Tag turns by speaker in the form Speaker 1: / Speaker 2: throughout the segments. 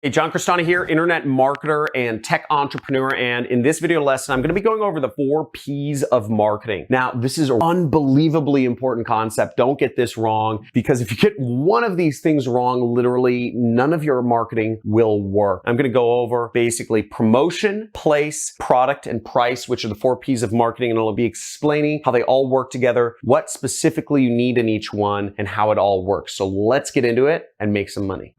Speaker 1: Hey, John Crestani here, internet marketer and tech entrepreneur. And in this video lesson, I'm going to be going over the 4 P's of marketing. Now, this is an unbelievably important concept. Don't get this wrong, because if you get one of these things wrong, literally none of your marketing will work. I'm going to go over basically promotion, place, product, and price, which are the 4 P's of marketing. And I'll be explaining how they all work together, what specifically you need in each one, and how it all works. So let's get into it and make some money.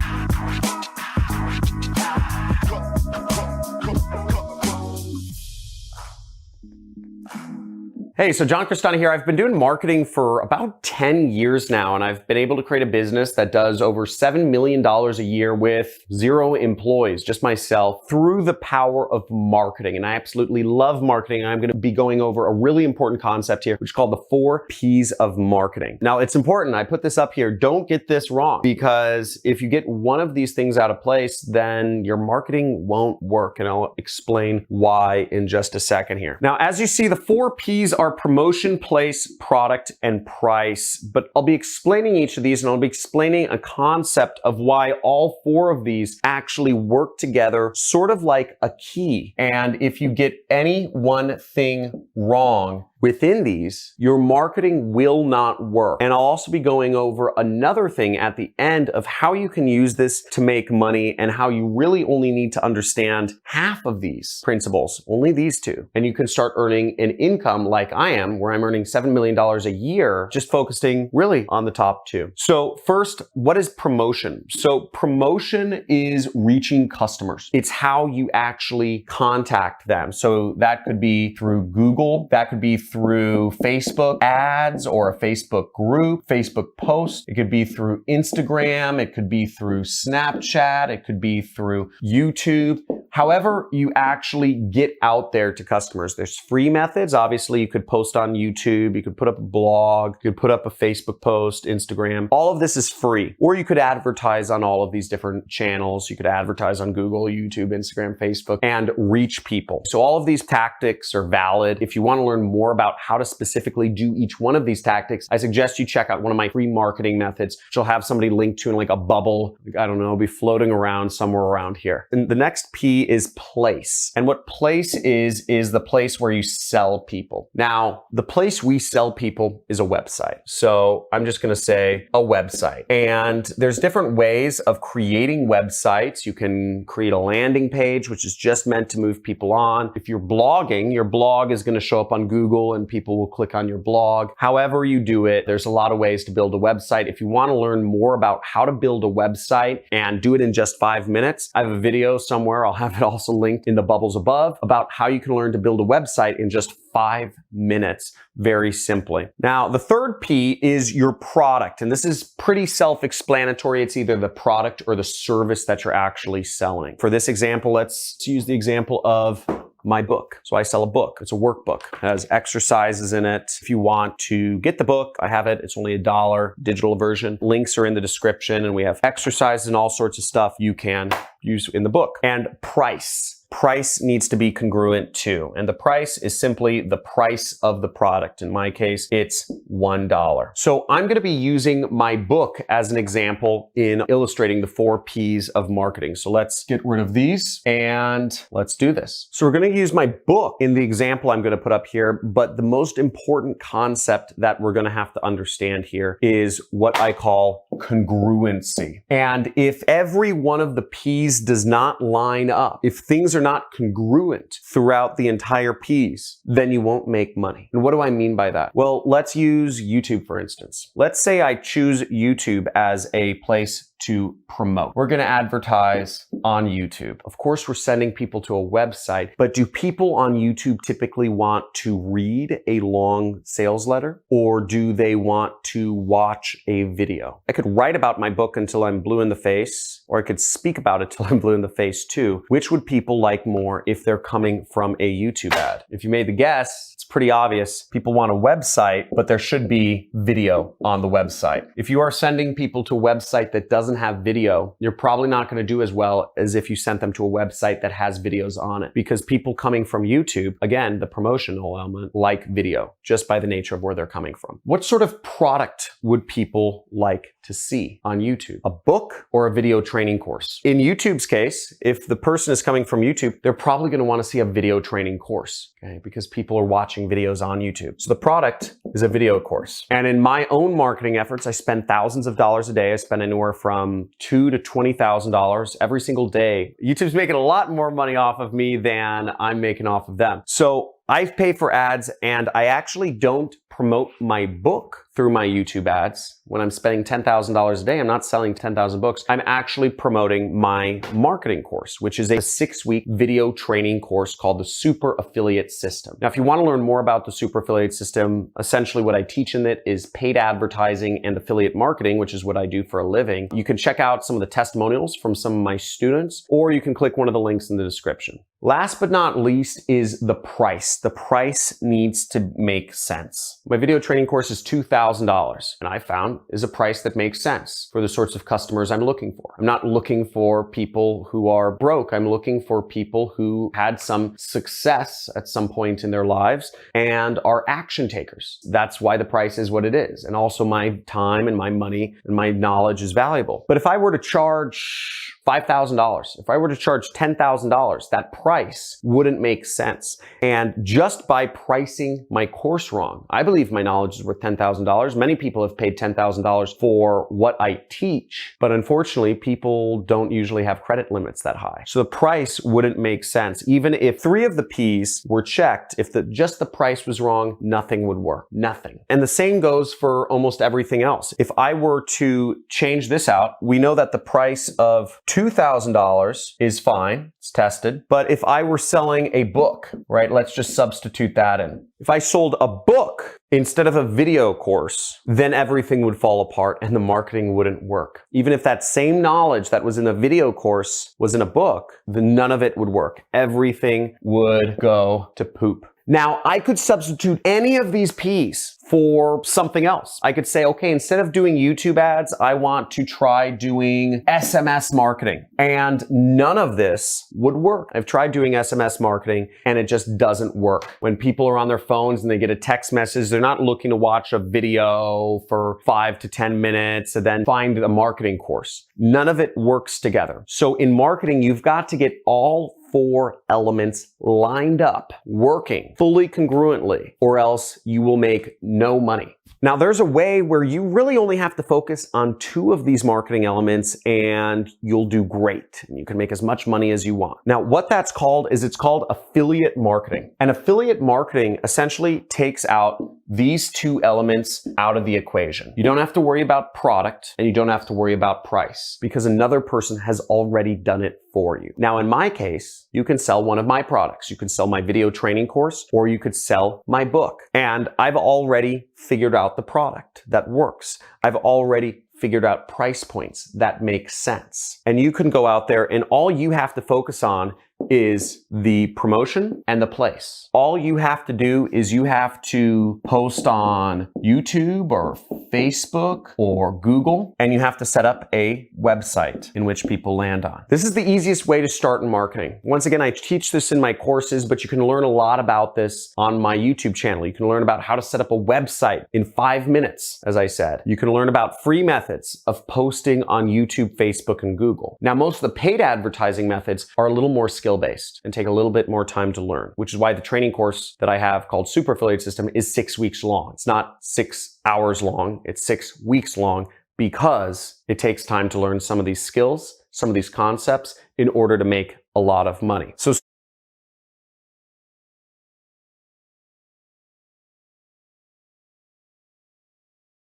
Speaker 1: Hey, so John Crestani here. I've been doing marketing for about 10 years now, and I've been able to create a business that does over $7 million a year with 0 employees, just myself, through the power of marketing. And I absolutely love marketing. I'm going to be going over a really important concept here, which is called the 4 P's of marketing. Now, it's important. I put this up here. Don't get this wrong, because if you get one of these things out of place, then your marketing won't work. And I'll explain why in just a second here. Now, as you see, the 4 P's are promotion, place, product, and price. But I'll be explaining each of these, and I'll be explaining a concept of why all 4 of these actually work together, sort of like a key. And if you get any one thing wrong within these, your marketing will not work. And I'll also be going over another thing at the end of how you can use this to make money, and how you really only need to understand half of these principles, only these 2. And you can start earning an income like I am, where I'm earning $7 million a year, just focusing really on the top 2. So first, what is promotion? So promotion is reaching customers. It's how you actually contact them. So that could be through Google, that could be through Facebook ads or a Facebook group, Facebook post. It could be through Instagram. It could be through Snapchat. It could be through YouTube. However you actually get out there to customers. There's free methods. Obviously, you could post on YouTube. You could put up a blog. You could put up a Facebook post, Instagram. All of this is free. Or you could advertise on all of these different channels. You could advertise on Google, YouTube, Instagram, Facebook, and reach people. So all of these tactics are valid. If you want to learn more about how to specifically do each one of these tactics, I suggest you check out one of my free marketing methods, which I'll have somebody linked to in like a bubble. I don't know, be floating around somewhere around here. And the next P is place. And what place is the place where you sell people. Now, the place we sell people is a website. So I'm just going to say a website. And there's different ways of creating websites. You can create a landing page, which is just meant to move people on. If you're blogging, your blog is going to show up on Google and people will click on your blog. However you do it, there's a lot of ways to build a website. If you want to learn more about how to build a website and do it in just 5 minutes, I have a video somewhere. I'll have it also linked in the bubbles above about how you can learn to build a website in just 5 minutes, very simply. Now, the third P is your product. And this is pretty self-explanatory. It's either the product or the service that you're actually selling. For this example, let's use the example of my book. So I sell a book. It's a workbook. It has exercises in it. If you want to get the book, I have it. It's only $1, digital version. Links are in the description, and we have exercises and all sorts of stuff you can use in the book. And price. Price needs to be congruent too. And the price is simply the price of the product. In my case, it's $1. So I'm going to be using my book as an example in illustrating the 4 P's of marketing. So let's get rid of these and let's do this. So we're going to use my book in the example I'm going to put up here. But the most important concept that we're going to have to understand here is what I call congruency. And if every one of the P's does not line up, if things are not congruent throughout the entire piece, then you won't make money. And what do I mean by that? Well, let's use YouTube, for instance. Let's say I choose YouTube as a place to promote. We're going to advertise on YouTube. Of course, we're sending people to a website, but do people on YouTube typically want to read a long sales letter, or do they want to watch a video? I could write about my book until I'm blue in the face, or I could speak about it till I'm blue in the face too. Which would people like more if they're coming from a YouTube ad? If you made the guess, it's pretty obvious. People want a website, but there should be video on the website. If you are sending people to a website that doesn't doesn't have video, you're probably not going to do as well as if you sent them to a website that has videos on it. Because people coming from YouTube, again, the promotional element, like video, just by the nature of where they're coming from. What sort of product would people like to see on YouTube? A book or a video training course? In YouTube's case, if the person is coming from YouTube, they're probably going to want to see a video training course, okay? Because people are watching videos on YouTube. So the product is a video course. And in my own marketing efforts, I spend thousands of dollars a day. I spend anywhere from $2,000 to $20,000 every single day. YouTube's making a lot more money off of me than I'm making off of them. So I pay for ads, and I actually don't promote my book through my YouTube ads. When I'm spending $10,000 a day, I'm not selling 10,000 books. I'm actually promoting my marketing course, which is a 6-week video training course called the Super Affiliate System. Now, if you want to learn more about the Super Affiliate System, essentially what I teach in it is paid advertising and affiliate marketing, which is what I do for a living. You can check out some of the testimonials from some of my students, or you can click one of the links in the description. Last but not least is the price. The price needs to make sense. My video training course is $2,000, and I found is a price that makes sense for the sorts of customers I'm looking for. I'm not looking for people who are broke. I'm looking for people who had some success at some point in their lives and are action takers. That's why the price is what it is. And also my time and my money and my knowledge is valuable. But if I were to charge $5,000, if I were to charge $10,000, that price wouldn't make sense. And just by pricing my course wrong, I believe my knowledge is worth $10,000. Many people have paid $10,000 for what I teach, but unfortunately, people don't usually have credit limits that high. So the price wouldn't make sense. Even if 3 of the P's were checked, if just the price was wrong, nothing would work. Nothing. And the same goes for almost everything else. If I were to change this out, we know that the price of $2,000 is fine, it's tested. But if I were selling a book, right, let's just substitute that in. If I sold a book instead of a video course, then everything would fall apart and the marketing wouldn't work. Even if that same knowledge that was in a video course was in a book, then none of it would work. Everything would go to poop. Now, I could substitute any of these P's for something else. I could say, okay, instead of doing YouTube ads, I want to try doing SMS marketing. And none of this would work. I've tried doing SMS marketing and it just doesn't work. When people are on their phones and they get a text message, they're not looking to watch a video for 5 to 10 minutes and then find a marketing course. None of it works together. So in marketing, you've got to get all 4 elements lined up, working fully congruently, or else you will make no money. Now, there's a way where you really only have to focus on 2 of these marketing elements and you'll do great. And you can make as much money as you want. Now, what that's called is it's called affiliate marketing. And affiliate marketing essentially takes out these 2 elements out of the equation. You don't have to worry about product and you don't have to worry about price because another person has already done it for you. Now, in my case, you can sell one of my products. You can sell my video training course or you could sell my book. And I've already figured out the product that works. I've already figured out price points that make sense. And you can go out there and all you have to focus on is the promotion and the place. All you have to do is you have to post on YouTube or Facebook or Google, and you have to set up a website in which people land on. This is the easiest way to start in marketing. Once again, I teach this in my courses, but you can learn a lot about this on my YouTube channel. You can learn about how to set up a website in 5 minutes, as I said. You can learn about free methods of posting on YouTube, Facebook, and Google. Now, most of the paid advertising methods are a little more skill-based and take a little bit more time to learn, which is why the training course that I have called Super Affiliate System is 6 weeks long. It's not 6 hours long, it's 6 weeks long because it takes time to learn some of these skills, some of these concepts in order to make a lot of money. So